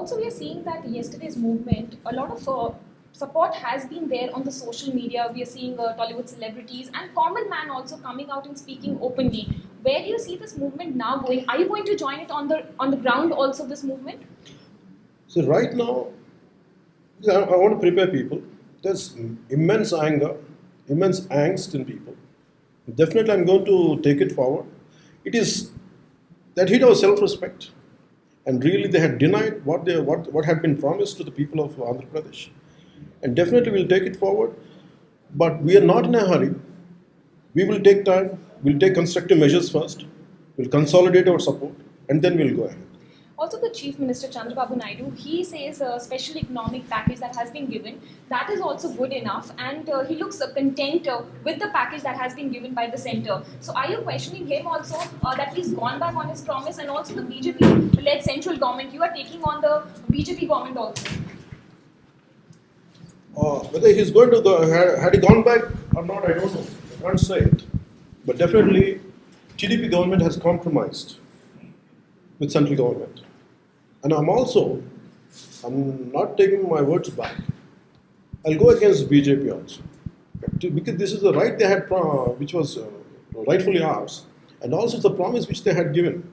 Also, we are seeing that yesterday's movement, a lot of support has been there on the social media. We are seeing Tollywood celebrities and common man also coming out and speaking openly. Where do you see this movement now going? Are you going to join it on the ground also, this movement? So right now, I want to prepare people. There's immense anger, immense angst in people. Definitely, I'm going to take it forward. It is that hit our self-respect, and really they had denied what had been promised to the people of Andhra Pradesh. And definitely, we'll take it forward. But we are not in a hurry. We will take time. We'll take constructive measures first. We'll consolidate our support, and then we'll go ahead. Also, the Chief Minister Chandrababu Naidu, he says a special economic package that has been given, that is also good enough, and he looks content with the package that has been given by the centre. So, are you questioning him also that he's gone back on his promise, and also the BJP-led central government? You are taking on the BJP government also. Whether he's going to had he gone back or not, I don't know. I can't say it. But definitely, TDP government has compromised with central government. And I'm not taking my words back. I'll go against BJP also. Because this is the right they had, which was rightfully ours. And also it's a promise which they had given.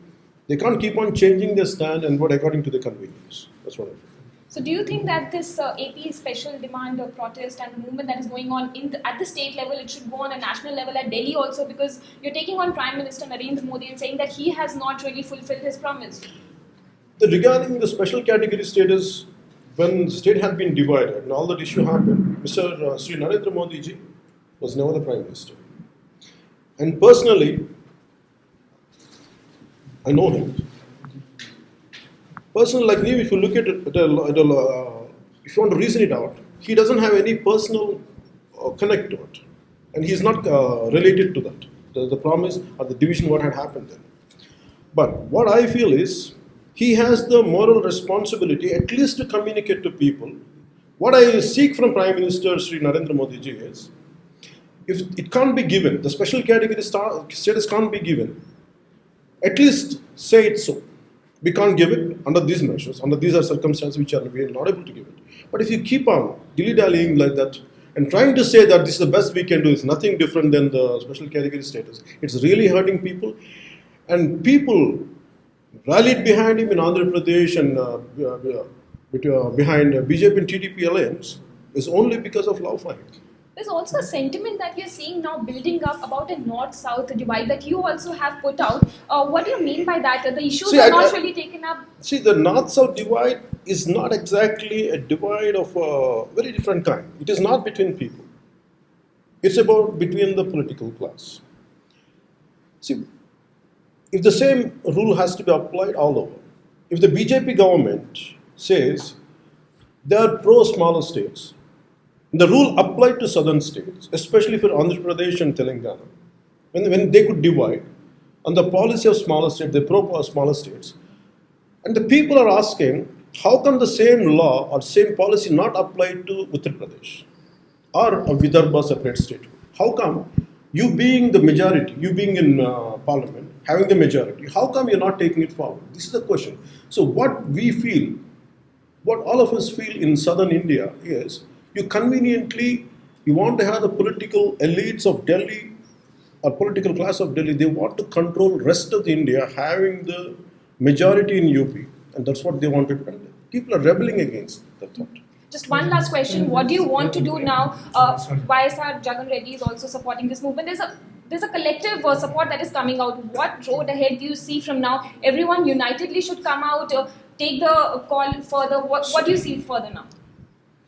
They can't keep on changing their stand and vote according to their convenience. That's what I feel. So do you think that this AP special demand protest and the movement that is going on at the state level, it should go on a national level at Delhi also, because you're taking on Prime Minister Narendra Modi and saying that he has not really fulfilled his promise? Regarding the special category status, when the state had been divided and all that issue happened, Mr. Sri Narendra Modi ji was never the Prime Minister. And personally, I know him. Personally, like me, if you look at it, if you want to reason it out, he doesn't have any personal connect to it. And he's not related to that, the promise or the division what had happened then. But what I feel is, he has the moral responsibility at least to communicate to people. What I seek from Prime Minister Sri Narendra Modi ji is, if it can't be given, the special category status can't be given, at least say it so. We can't give it under these measures, under these circumstances we are not able to give it. But if you keep on dilly-dallying like that and trying to say that this is the best we can do, it's nothing different than the special category status, it's really hurting people. And people rallied behind him in Andhra Pradesh and behind BJP and TDP alliance is only because of love for him. There's also a sentiment that we are seeing now building up about a north-south divide that you also have put out. What do you mean by that? The issues are not really taken up. See, the north-south divide is not exactly a divide of a very different kind. It is not between people. It's about between the political class. See, if the same rule has to be applied all over, if the BJP government says they are pro-smaller states, the rule applied to southern states, especially for Andhra Pradesh and Telangana, when they could divide on the policy of smaller states, they pro smaller states, and the people are asking, how come the same law or same policy not applied to Uttar Pradesh or a Vidarbha separate state? How come you being the majority, you being in parliament, having the majority, how come you're not taking it forward? This is the question. So what we feel, what all of us feel in southern India is, you want to have the political elites of Delhi or political class of Delhi, they want to control rest of the India having the majority in UP, and that's what they wanted. And people are rebelling against that thought. Just one last question. What do you want to do now? YSR Jagan Reddy is also supporting this movement. There's a collective support that is coming out. What road ahead do you see from now? Everyone unitedly should come out, take the call further. What do you see further now?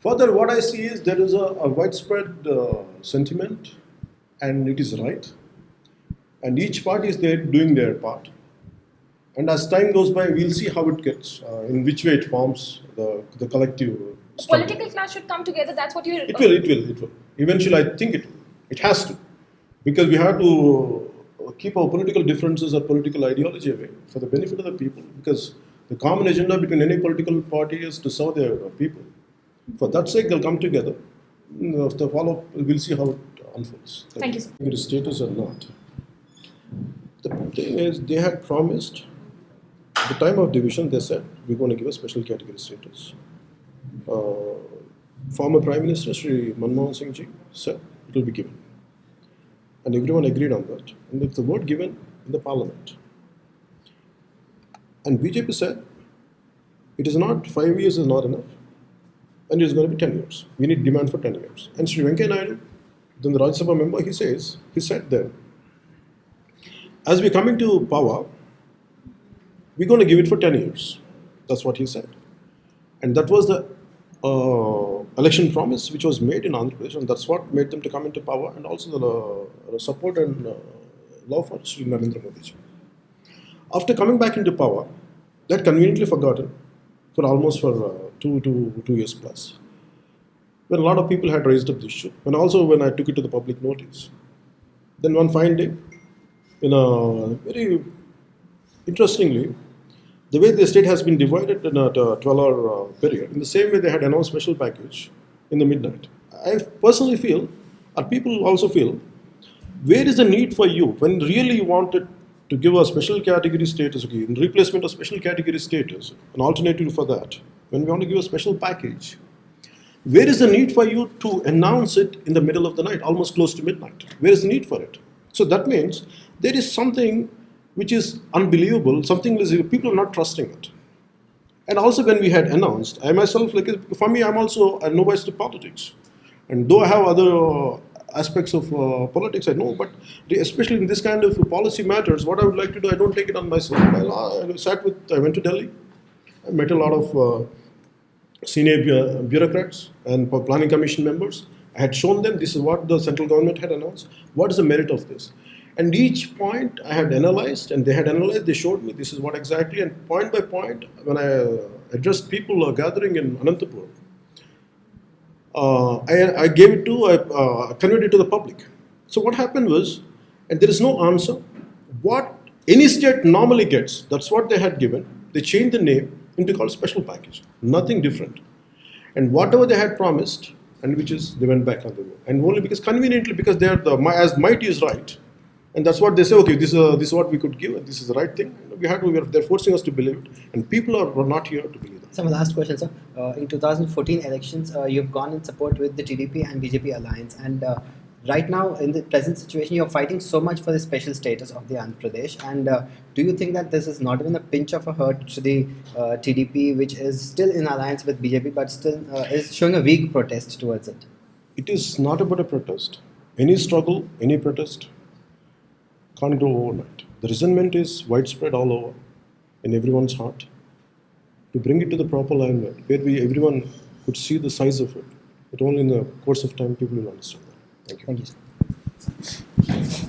Further, what I see is there is a widespread sentiment, and it is right. And each party is there doing their part. And as time goes by, we'll see how it gets, in which way it forms the collective. Political class should come together. That's what you're. It will. Eventually, I think it will. It has to, because we have to keep our political differences or political ideology away for the benefit of the people. Because the common agenda between any political party is to serve their people. For that sake, they'll come together. After follow, we'll see how it unfolds. Thank you, sir. Status or not. The thing is, they had promised At the time of division, they said, we're going to give a special category status. Former Prime Minister Sri Manmohan Singh ji said it will be given. And everyone agreed on that. And it's the word given in the parliament. And BJP said, it is not, 5 years is not enough. And it is going to be 10 years. We need demand for 10 years. And Sri Venkaiah Naidu, then the Rajya Sabha member, he said then, as we're coming to power, we're going to give it for 10 years. That's what he said. And that was the election promise which was made in Andhra Pradesh, and that's what made them to come into power, and also the support and love for Sri Narendra Modi ji. After coming back into power, they had conveniently forgotten for almost for 2 years plus. When a lot of people had raised up the issue, and also when I took it to the public notice. Then one fine day, in a very interestingly, the way the state has been divided in a 12-hour period, in the same way they had announced special package in the midnight. I personally feel, or people also feel, where is the need for you when really you wanted to give a special category status, okay, in replacement of special category status, an alternative for that, when we want to give a special package, where is the need for you to announce it in the middle of the night, almost close to midnight? Where is the need for it? So that means there is something which is unbelievable, something is, people are not trusting it. And also when we had announced, I myself, like for me, I'm also a novice to politics. And though I have other aspects of politics, I know, but especially in this kind of policy matters, what I would like to do, I don't take it on myself. I went to Delhi, I met a lot of senior bureaucrats and planning commission members. I had shown them this is what the central government had announced. What is the merit of this? And each point I had analyzed, and they had analyzed, they showed me this is what exactly, and point by point, when I addressed people gathering in Anantapur, I gave it to, I conveyed it to the public. So what happened was, and there is no answer, what any state normally gets, that's what they had given. They changed the name into called special package, nothing different. And whatever they had promised, and which is, they went back on the road. And only because conveniently, because they are as might is right, and that's what they say, okay, this is what we could give, and this is the right thing. They're forcing us to believe it, and people are not here to believe it. So my last question, sir. In 2014 elections, you've gone in support with the TDP and BJP alliance, and right now in the present situation, you're fighting so much for the special status of the Andhra Pradesh. And do you think that this is not even a pinch of a hurt to the TDP, which is still in alliance with BJP, but still is showing a weak protest towards it? It is not about a protest. Any struggle, any protest can't grow overnight. The resentment is widespread all over in everyone's heart. To bring it to the proper limelight, where everyone could see the size of it, but only in the course of time people will understand that. Thank you. Thank you, sir.